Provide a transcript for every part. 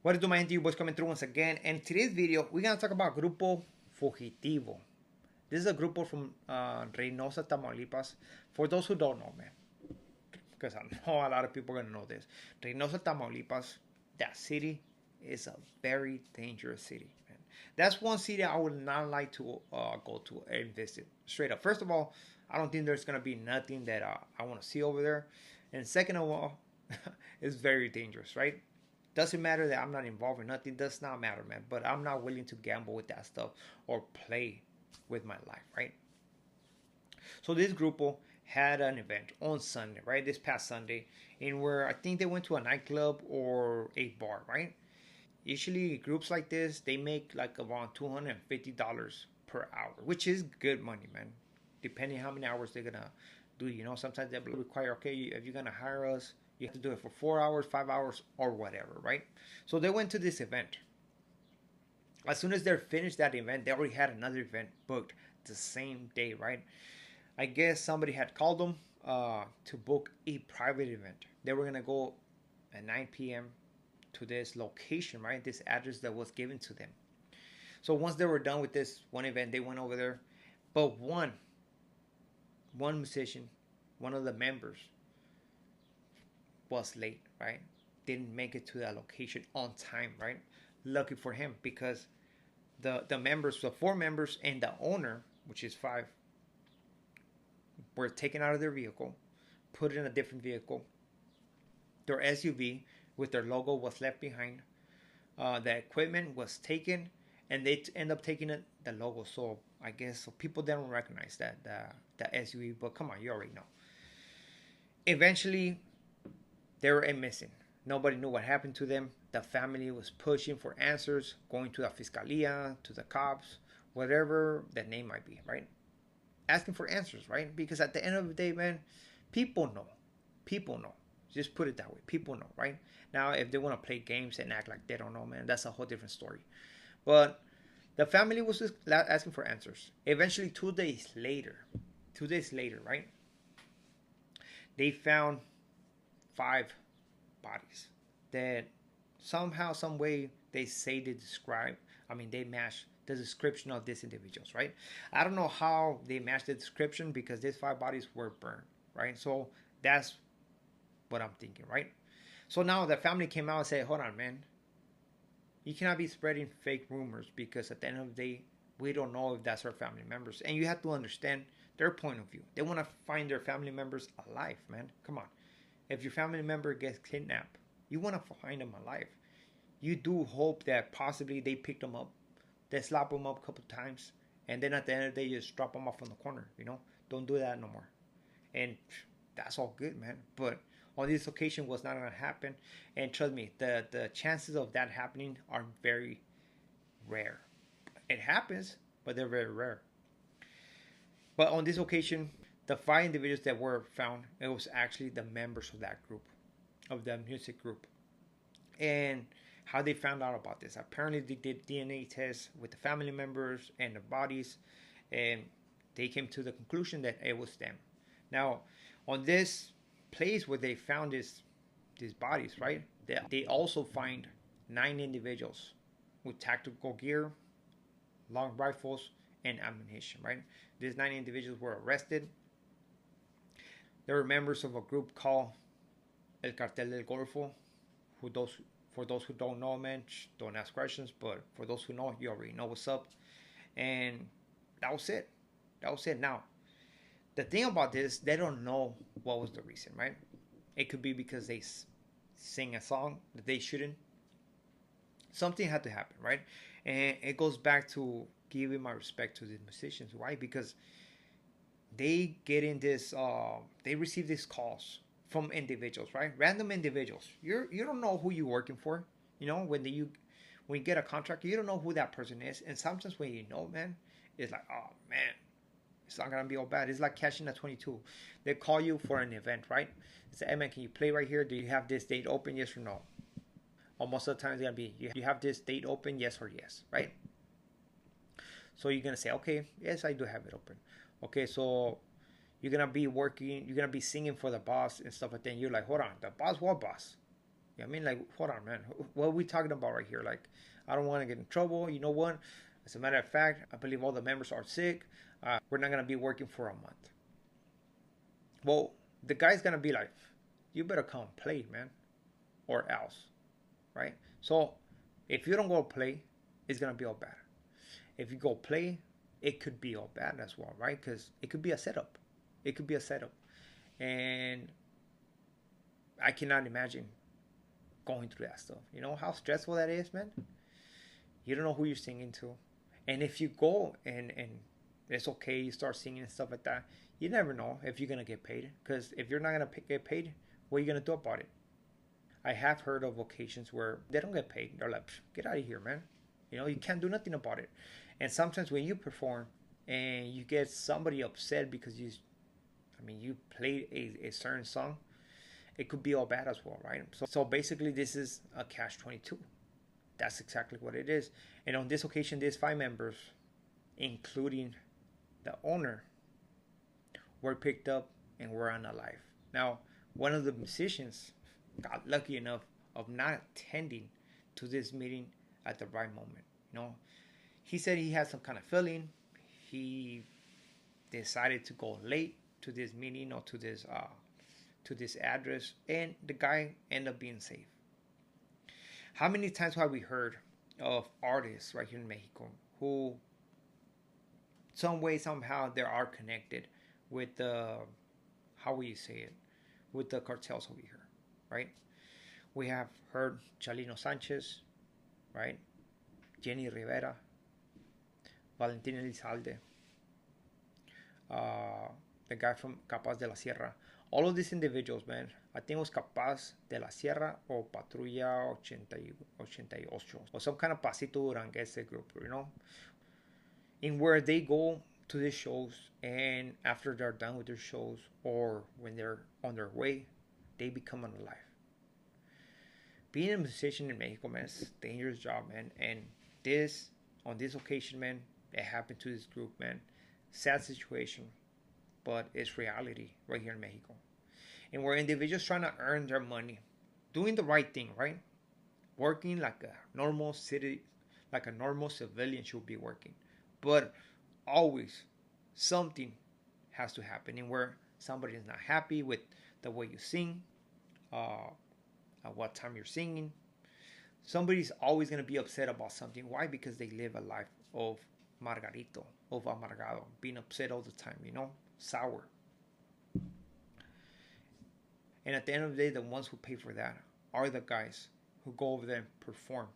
What is do my NTU boys coming through once again? And today's video, we're gonna talk about Grupo Fugitivo. This is a grupo from Reynosa, Tamaulipas. For those who don't know, man, because I know a lot of people are gonna know this. Reynosa, Tamaulipas, that city is a very dangerous city, man. That's one city I would not like to go to and visit. Straight up. First of all, I don't think there's gonna be nothing that I want to see over there. And second of all, it's very dangerous, right? Doesn't matter that I'm not involved in nothing. Does not matter, man. But I'm not willing to gamble with that stuff or play with my life, right? So this grupo had an event on Sunday, right? This past Sunday, in where I think they went to a nightclub or a bar, right? Usually groups like this, they make like around $250 per hour, which is good money, man. Depending how many hours they're gonna do, sometimes they require, okay, if you're gonna hire us, you have to do it for 4 hours, 5 hours, or whatever, right? So they went to this event. As soon as they're finished that event, they already had another event booked the same day, right? I guess somebody had called them to book a private event. They were gonna go at 9 p.m. to this location, right? This address that was given to them. So once they were done with this one event, they went over there. But one musician, one of the members, was late, right? Didn't make it to that location on time, right? Lucky for him, because the members, the four members and the owner, which is five, were taken out of their vehicle, put in a different vehicle. Their SUV with their logo was left behind. The equipment was taken, and they end up taking the logo. So I guess so people didn't recognize that the SUV. But come on, you already know. Eventually, they were missing. Nobody knew what happened to them. The family was pushing for answers, going to the fiscalia, to the cops, whatever that name might be, right? Asking for answers, right? Because at the end of the day, man, people know. People know. Just put it that way. People know, right? Now, if they want to play games and act like they don't know, man, that's a whole different story. But the family was just asking for answers. Eventually, 2 days later, right? They found 5 bodies that somehow, some way, they say they describe. They match the description of these individuals, right? I don't know how they matched the description because these 5 bodies were burned, right? So that's what I'm thinking, right? So now the family came out and said, hold on, man. You cannot be spreading fake rumors because at the end of the day, we don't know if that's our family members. And you have to understand their point of view. They want to find their family members alive, man. Come on. If your family member gets kidnapped, you want to find them alive. You do hope that possibly they pick them up, they slap them up a couple times, and then at the end of the day, you just drop them off on the corner. Don't do that no more. And that's all good, man. But on this occasion, was not gonna happen. And trust me, the chances of that happening are very rare. It happens, but they're very rare. But on this occasion, the 5 individuals that were found, it was actually the members of that group, of the music group. And how they found out about this. Apparently, they did DNA tests with the family members and the bodies, and they came to the conclusion that it was them. Now, on this place where they found these bodies, right? They also find 9 individuals with tactical gear, long rifles, and ammunition, right? These 9 individuals were arrested. They were members of a group called El Cartel del Golfo, for those who don't know, man, don't ask questions. But for those who know, you already know what's up. And that was it. That was it. Now, the thing about this, they don't know what was the reason, right? It could be because they sing a song that they shouldn't. Something had to happen, right? And it goes back to giving my respect to the musicians. Why? Because they get in this, they receive these calls from individuals, right? Random individuals. You don't know who you're working for. When you get a contract, you don't know who that person is. And sometimes when you know, man, it's like, oh man, it's not gonna be all bad. It's like catching a 22. They call you for an event, right? They say, hey man, can you play right here? Do you have this date open? Yes or no? Most of the time it's gonna be, you have this date open? Yes or yes, right? So you're gonna say, okay, yes, I do have it open. Okay, so you're gonna be working, you're gonna be singing for the boss and stuff like that. And you're like, hold on, the boss, what boss? I mean, like, hold on, man. What are we talking about right here? Like, I don't want to get in trouble. You know what? As a matter of fact, I believe all the members are sick. We're not gonna be working for a month. Well, the guy's gonna be like, you better come play, man, or else, right? So if you don't go play, it's gonna be all bad. If you go play, it could be all bad as well, right? Because it could be a setup. It could be a setup, and I cannot imagine going through that stuff. You know how stressful that is, man. You don't know who you're singing to, and if you go and it's okay, you start singing and stuff like that. You never know if you're gonna get paid. Because if you're not gonna get paid, what are you gonna do about it? I have heard of occasions where they don't get paid. They're like, get out of here, man. You know, you can't do nothing about it. And sometimes when you perform and you get somebody upset because you played a certain song, it could be all bad as well, right? So basically, this is a catch 22. That's exactly what it is. And on this occasion, these 5 members, including the owner, were picked up and were unalive. Now, one of the musicians got lucky enough of not attending to this meeting at the right moment. You know, he said he had some kind of feeling. He decided to go late to this meeting or to this address, and the guy ended up being safe. How many times have we heard of artists right here in Mexico who, some way somehow, they are connected with the, how will you say it, with the cartels over here, right? We have heard Chalino Sanchez, right? Jenny Rivera, Valentin Elizalde, the guy from Capaz de la Sierra. All of these individuals, man, I think it was Capaz de la Sierra or Patrulla 88 or some kind of Pasito Duranguese group, you know, in where they go to these shows, and after they're done with their shows or when they're on their way, they become unalive. Being a musician in Mexico, man, it's a dangerous job, man. And this, on this occasion, man, it happened to this group, man. Sad situation, but it's reality right here in Mexico. And where individuals trying to earn their money, doing the right thing, right? Working like a normal city, like a normal civilian should be working. But always something has to happen, and where somebody is not happy with the way you sing, at what time you're singing. Somebody's always going to be upset about something. Why? Because they live a life of Margarito, of amargado, being upset all the time, you know, sour. And at the end of the day, the ones who pay for that are the guys who go over there and perform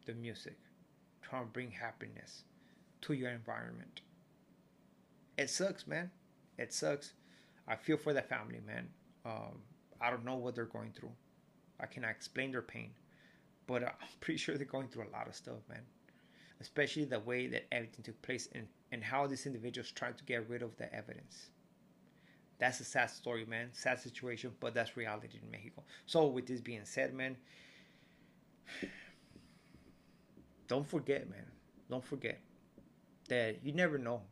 the music, trying to bring happiness to your environment. It sucks, man. It sucks. I feel for the family, man. I don't know what they're going through. I cannot explain their pain, but I'm pretty sure they're going through a lot of stuff, man. Especially the way that everything took place, and how these individuals tried to get rid of the evidence. That's a sad story, man. Sad situation, but that's reality in Mexico. So with this being said, man, don't forget, man. Don't forget that you never know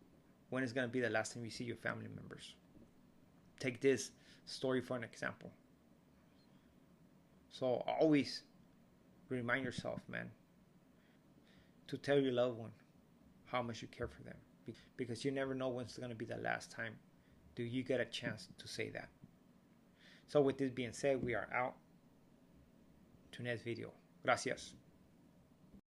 when it's going to be the last time you see your family members. Take this story for an example. So always remind yourself, man, to tell your loved one how much you care for them. Because you never know when it's going to be the last time do you get a chance to say that. So with this being said, we are out to next video. Gracias.